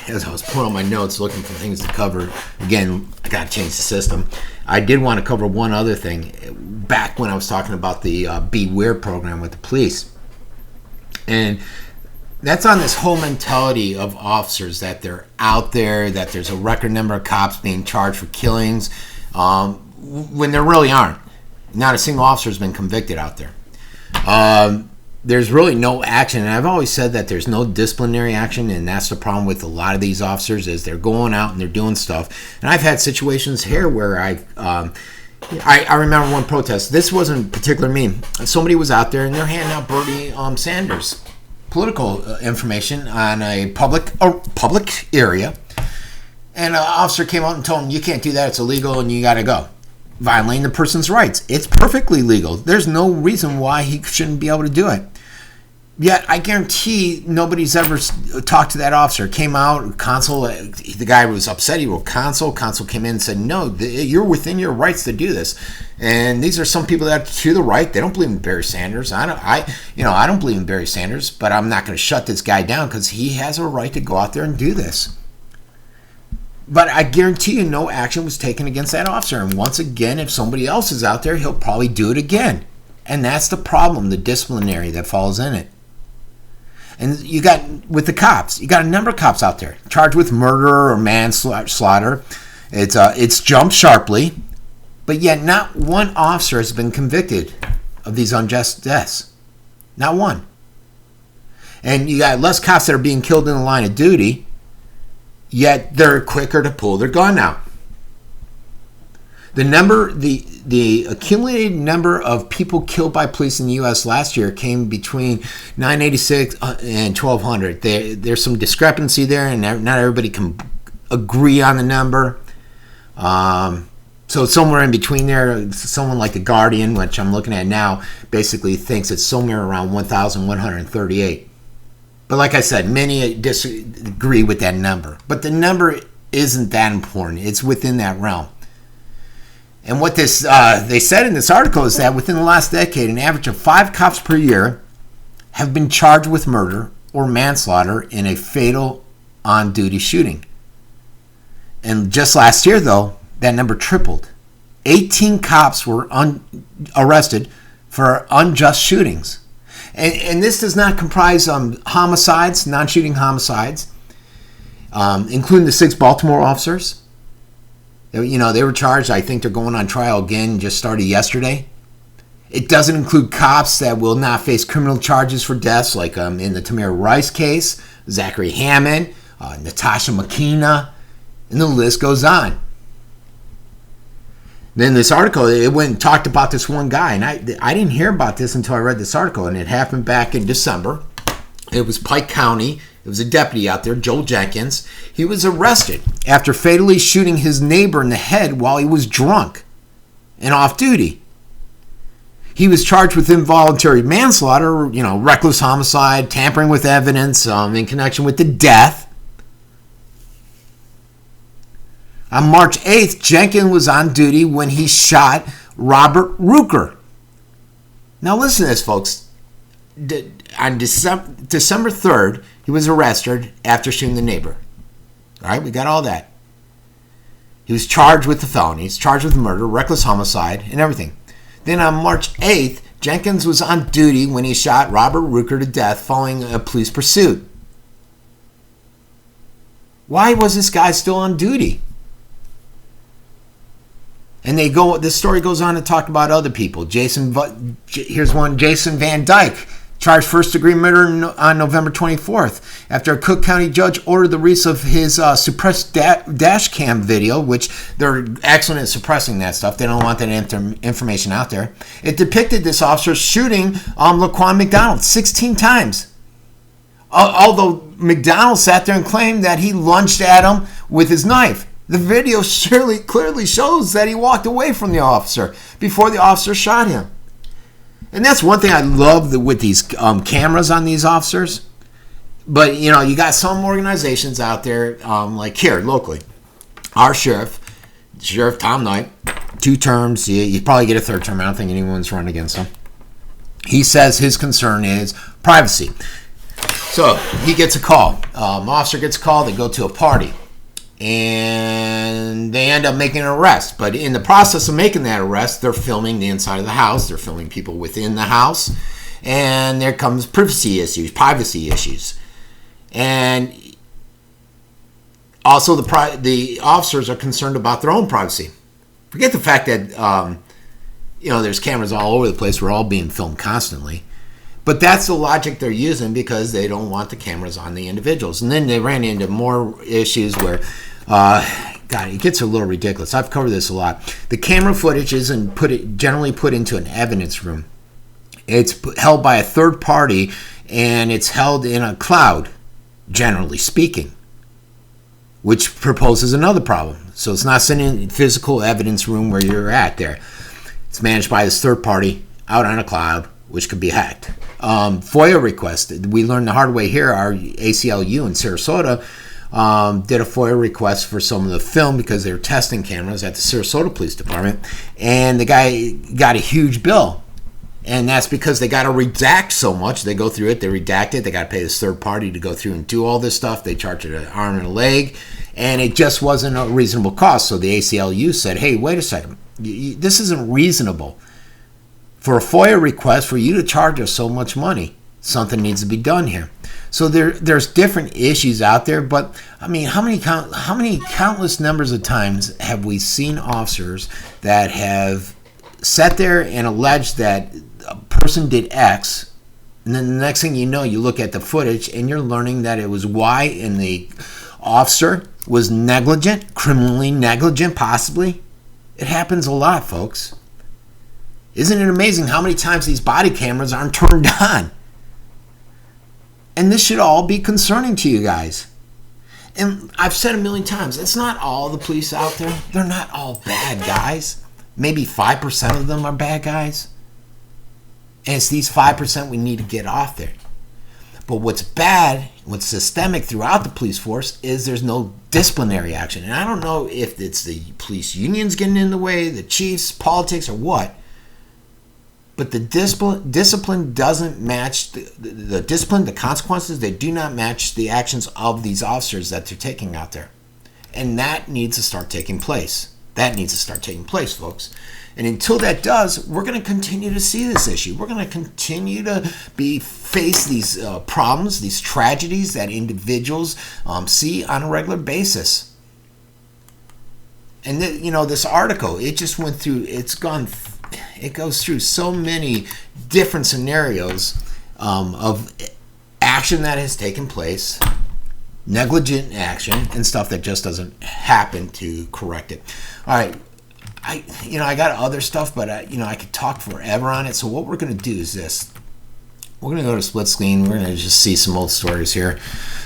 S1: as I was pulling out my notes looking for things to cover, again, I got to change the system. I did want to cover one other thing. Back when I was talking about the Beware program with the police. And that's on this whole mentality of officers, that they're out there, that there's a record number of cops being charged for killings, when there really aren't. Not a single officer has been convicted out there. There's really no action, and I've always said that there's no disciplinary action, and that's the problem with a lot of these officers, is they're going out and they're doing stuff. And I've had situations here where I remember one protest. This wasn't particular me. Somebody was out there and they're handing out Bernie Sanders political information on a public area, and an officer came out and told him, "You can't do that. It's illegal, and you got to go." Violating the person's rights. It's perfectly legal. There's no reason why he shouldn't be able to do it. Yet, I guarantee nobody's ever talked to that officer. Came out, Consul, the guy was upset. He wrote Consul. Consul came in and said, "No, you're within your rights to do this." And these are some people that are to the right. They don't believe in Barry Sanders. I don't believe in Barry Sanders, but I'm not going to shut this guy down because he has a right to go out there and do this. But I guarantee you no action was taken against that officer. And once again, if somebody else is out there, he'll probably do it again. And that's the problem, the disciplinary that falls in it. And you got, with the cops, you got a number of cops out there charged with murder or manslaughter. It's jumped sharply. But yet not one officer has been convicted of these unjust deaths. Not one. And you got less cops that are being killed in the line of duty, yet they're quicker to pull their gun out. The accumulated number of people killed by police in the U.S. last year came between 986 and 1,200. There's some discrepancy there, and not everybody can agree on the number. So somewhere in between there, someone like The Guardian, which I'm looking at now, basically thinks it's somewhere around 1,138. But like I said, many disagree with that number. But the number isn't that important. It's within that realm. And what they said in this article is that within the last decade, an average of 5 cops per year have been charged with murder or manslaughter in a fatal on-duty shooting. And just last year, though, that number tripled. 18 cops were arrested for unjust shootings. And this does not comprise homicides, non-shooting homicides, including the 6 Baltimore officers. They were charged. I think they're going on trial again, just started yesterday. It doesn't include cops that will not face criminal charges for deaths, like in the Tamir Rice case, Zachary Hammond, Natasha McKenna, and the list goes on. Then this article, it went and talked about this one guy, and I didn't hear about this until I read this article, and it happened back in December. It was Pike County, It was a deputy out there, Joel Jenkins. He was arrested after fatally shooting his neighbor in the head while he was drunk and off duty. He was charged with involuntary manslaughter, reckless homicide, tampering with evidence in connection with the death. On March 8th, Jenkins was on duty when he shot Robert Ruker. Now listen to this, folks. On December 3rd, he was arrested after shooting the neighbor. All right, we got all that. He was charged with the felonies, charged with murder, reckless homicide, and everything. Then on March 8th, Jenkins was on duty when he shot Robert Ruker to death following a police pursuit. Why was this guy still on duty? And this story goes on to talk about other people. Here's one, Jason Van Dyke, charged first-degree murder on November 24th after a Cook County judge ordered the release of his suppressed dash cam video, which they're excellent at suppressing that stuff. They don't want that information out there. It depicted this officer shooting Laquan McDonald 16 times. Although McDonald sat there and claimed that he lunged at him with his knife. The video clearly shows that he walked away from the officer before the officer shot him. And that's one thing I love with these cameras on these officers. But, you got some organizations out there, like here, locally. Our Sheriff Tom Knight, 2 terms. You probably get a 3rd term. I don't think anyone's run against him. He says his concern is privacy. So he gets a call. Officer gets a call. They go to a party. And they end up making an arrest. But in the process of making that arrest, they're filming the inside of the house. They're filming people within the house. And there comes privacy issues. And also the officers are concerned about their own privacy. Forget the fact that, there's cameras all over the place. We're all being filmed constantly. But that's the logic they're using because they don't want the cameras on the individuals. And then they ran into more issues where, it gets a little ridiculous. I've covered this a lot. The camera footage isn't generally put into an evidence room. It's held by a third party, and it's held in a cloud, generally speaking, which proposes another problem. So it's not sitting in a physical evidence room where you're at there. It's managed by this third party out on a cloud, which could be hacked. FOIA requests. We learned the hard way here. Our ACLU in Sarasota did a FOIA request for some of the film because they were testing cameras at the Sarasota Police Department, and the guy got a huge bill. And that's because they got to redact so much. They go through it, they redact it, they got to pay this third party to go through and do all this stuff. They charge it an arm and a leg, and it just wasn't a reasonable cost. So the ACLU said, hey, wait a second. This isn't reasonable. For a FOIA request, for you to charge us so much money, something needs to be done here. So there's different issues out there, but I mean, how many countless numbers of times have we seen officers that have sat there and alleged that a person did X, and then the next thing you know, you look at the footage and you're learning that it was Y, and the officer was negligent, criminally negligent, possibly. It happens a lot, folks. Isn't it amazing how many times these body cameras aren't turned on? And this should all be concerning to you guys. And I've said a million times, it's not all the police out there. They're not all bad guys. Maybe 5% of them are bad guys. And it's these 5% we need to get off there. But what's bad, what's systemic throughout the police force is there's no disciplinary action. And I don't know if it's the police unions getting in the way, the chiefs, politics, or what. But the discipline doesn't match the discipline, the consequences. They do not match the actions of these officers that they're taking out there. And that needs to start taking place. That needs to start taking place, folks. And until that does, we're going to continue to see this issue. We're going to continue to face these problems, these tragedies that individuals see on a regular basis. And this article, it just went through. It goes through so many different scenarios of action that has taken place, negligent action, and stuff that just doesn't happen to correct it. All right, I got other stuff, but I could talk forever on it. So what we're going to do is this: We're going to go to split screen. We're going to just see some old stories here.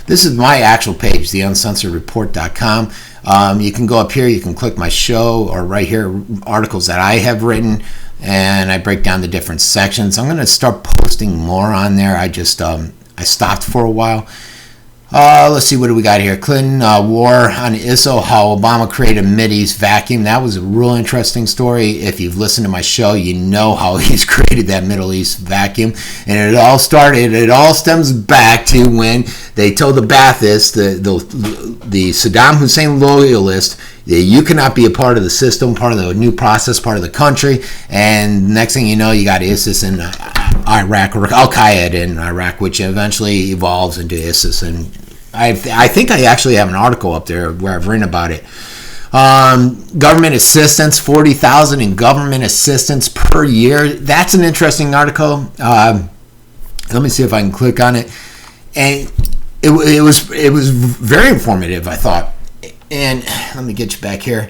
S1: This is my actual page, the uncensoredreport.com. You can go up here, you can click my show, or right here, articles that I have written, and I break down the different sections. I'm going to start posting more on there. I stopped for a while. Let's see, what do we got here? Clinton war on ISIL, how Obama created Mideast vacuum. That was a real interesting story. If you've listened to my show, you know how he's created that Middle East vacuum. And it all stems back to when they told the Baathists, the Saddam Hussein loyalists, that you cannot be a part of the system, part of the new process, part of the country. And next thing you know, you got ISIS in Iraq, or Al-Qaeda in Iraq, which eventually evolves into ISIS. And I think I actually have an article up there where I've written about it. Government assistance, 40,000 in government assistance per year. That's an interesting article. Let me see if I can click on it. And it was very informative, I thought. And let me get you back here.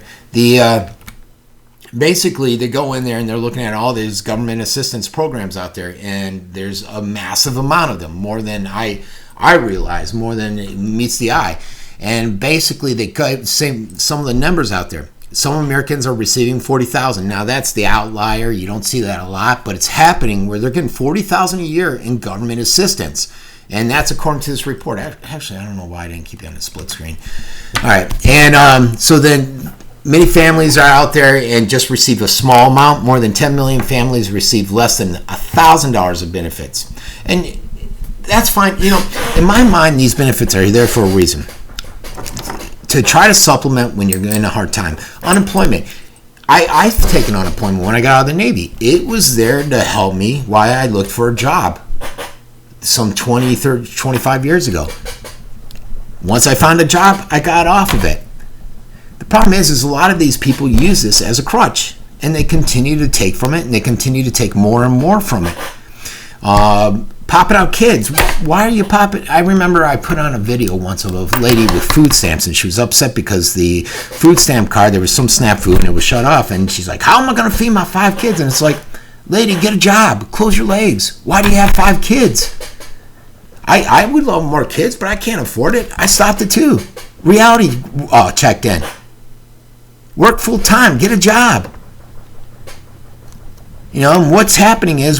S1: Basically, they go in there and they're looking at all these government assistance programs out there, and there's a massive amount of them, more than I realize, more than it meets the eye. And basically, they say some of the numbers out there. Some Americans are receiving 40,000. Now, that's the outlier. You don't see that a lot, but it's happening where they're getting 40,000 a year in government assistance. And that's according to this report. Actually, I don't know why I didn't keep it on the split screen. All right. And so then many families are out there and just receive a small amount. More than 10 million families receive less than $1,000 of benefits. And that's fine. You know, in my mind, these benefits are there for a reason. To try to supplement when you're in a hard time. Unemployment. I've taken unemployment when I got out of the Navy. It was there to help me while I looked for a job some 20, 30, 25 years ago. Once I found a job, I got off of it. The problem is a lot of these people use this as a crutch, and they continue to take from it, and they continue to take more and more from it. Popping out kids. Why are you popping? I remember I put on a video once of a lady with food stamps, and she was upset because the food stamp card, there was some SNAP food, and it was shut off, and she's like, how am I going to feed my 5 kids? And it's like, lady, get a job. Close your legs. Why do you have 5 kids? I would love more kids, but I can't afford it. I stopped at 2. Reality checked in. Work full time. Get a job. You know, and what's happening is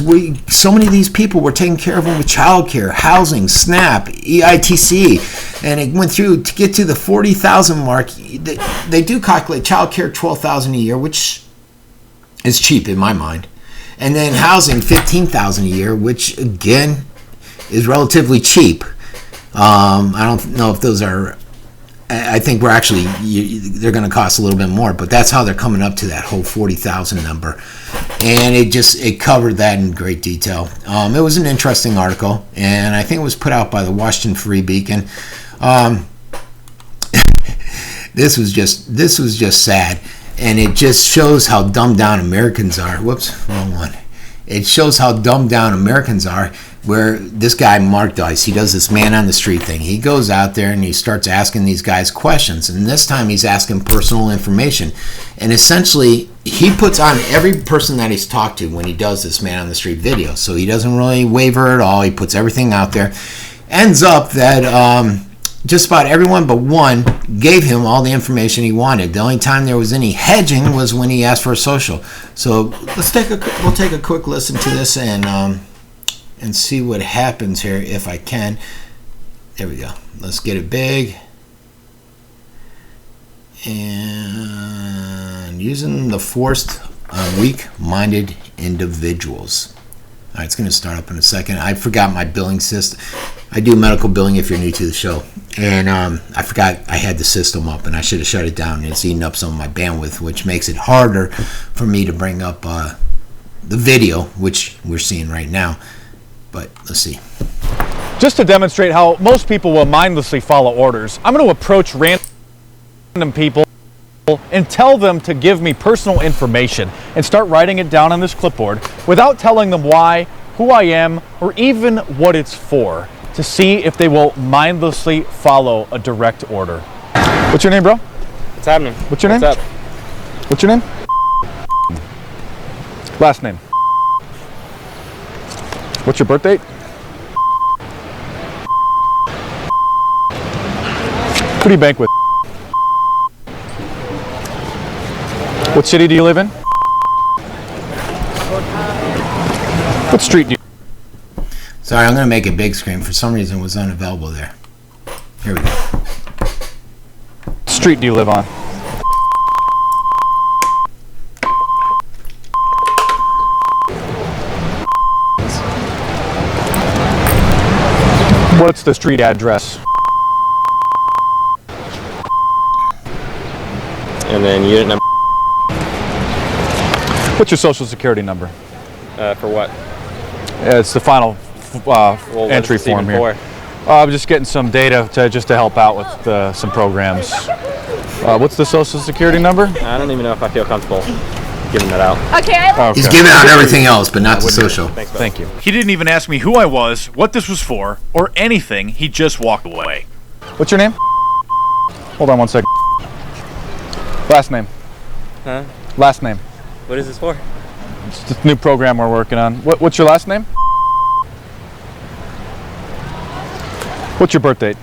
S1: so many of these people were taking care of them with child care, housing, SNAP, EITC, and it went through to get to the 40,000 mark. They do calculate child care $12,000 a year, which is cheap in my mind. And then housing, $15,000 a year, which again is relatively cheap. I don't know if those are. I think they're going to cost a little bit more, but that's how they're coming up to that whole 40,000 number. And it covered that in great detail. It was an interesting article, and I think it was put out by the Washington Free Beacon. This was just sad. And it just shows how dumbed down Americans are. Whoops, wrong one. It shows how dumbed down Americans are, where this guy, Mark Dice, he does this man on the street thing. He goes out there and he starts asking these guys questions. And this time he's asking personal information. And essentially, he puts on every person that he's talked to when he does this man on the street video. So he doesn't really waver at all. He puts everything out there. Ends up that just about everyone but one gave him all the information he wanted. The only time there was any hedging was when he asked for a social. So we'll take a quick listen to this and see what happens here if I can. There we go. Let's get it big. And using the forced weak-minded individuals. All right, it's going to start up in a second. I forgot my billing system. I do medical billing if you're new to the show. And I forgot I had the system up, and I should have shut it down. It's eating up some of my bandwidth, which makes it harder for me to bring up the video, which we're seeing right now. But let's see.
S6: Just to demonstrate how most people will mindlessly follow orders, I'm going to approach random people and tell them to give me personal information and start writing it down on this clipboard without telling them why, who I am, or even what it's for, to see if they will mindlessly follow a direct order. What's your name, bro?
S7: What's happening?
S6: What's your name?
S7: What's up?
S6: What's your name? Last name. What's your birth date? Who do you bank with? What city do you live in? What street do you...
S1: Sorry, I'm going to make it big screen. For some reason, it was unavailable there. Here we go.
S6: What street do you live on? What's the street address?
S7: And then unit number.
S6: What's your social security number?
S7: For what?
S6: It's the final entry form here. I'm just getting some data to help out with some programs. What's the social security number?
S7: I don't even know if I feel comfortable giving that out.
S6: Okay.
S1: He's giving out everything else, but not the social.
S7: Thanks, bud.
S6: Thank you.
S8: He didn't even ask me who I was, what this was for, or anything. He just walked away.
S6: What's your name? Hold on one second. Last name.
S7: Huh?
S6: Last name.
S7: What is this for?
S6: It's the new program we're working on. What's your last name? What's your birth date?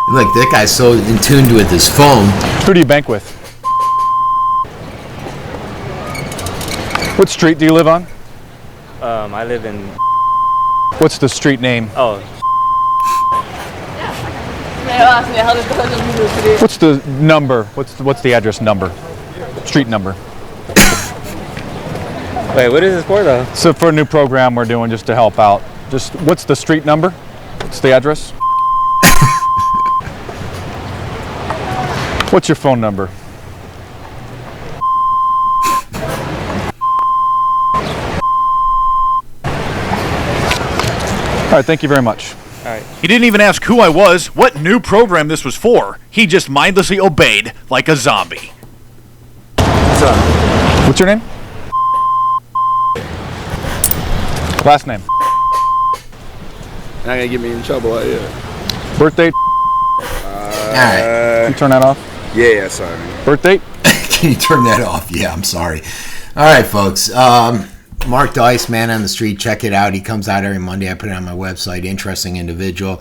S1: Look, that guy's so in tune with his phone.
S6: Who do you bank with? What street do you live on?
S7: I live in.
S6: What's the street name?
S7: Oh,
S6: What's the number? What's the address number? Street number.
S7: wait, what is this for though?
S6: So for a new program we're doing just to help out. Just what's the street number? What's the address? What's your phone number? All right, thank you very much.
S7: All right.
S8: He didn't even ask who I was, what new program this was for. He just mindlessly obeyed like a zombie.
S6: What's your name? Last name.
S2: Not gonna get me in trouble out here.
S6: Birth date?
S1: Alright.
S6: Can you turn that off?
S2: Yeah, sorry.
S6: Birth date?
S1: Can you turn that off? Yeah, I'm sorry. All right, folks. Mark Dice, Man on the Street. Check it out. He comes out every Monday. I put it on my website. Interesting individual.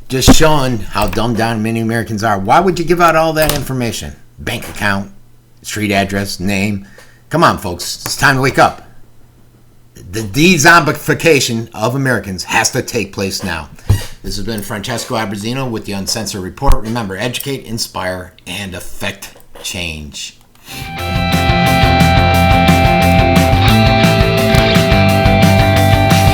S1: Just showing how dumbed down many Americans are. Why would you give out all that information? Bank account, street address, name. Come on, folks. It's time to wake up. The de-zombification of Americans has to take place now. This has been Francesco Abbruzzino with the Uncensored Report. Remember, educate, inspire, and affect change.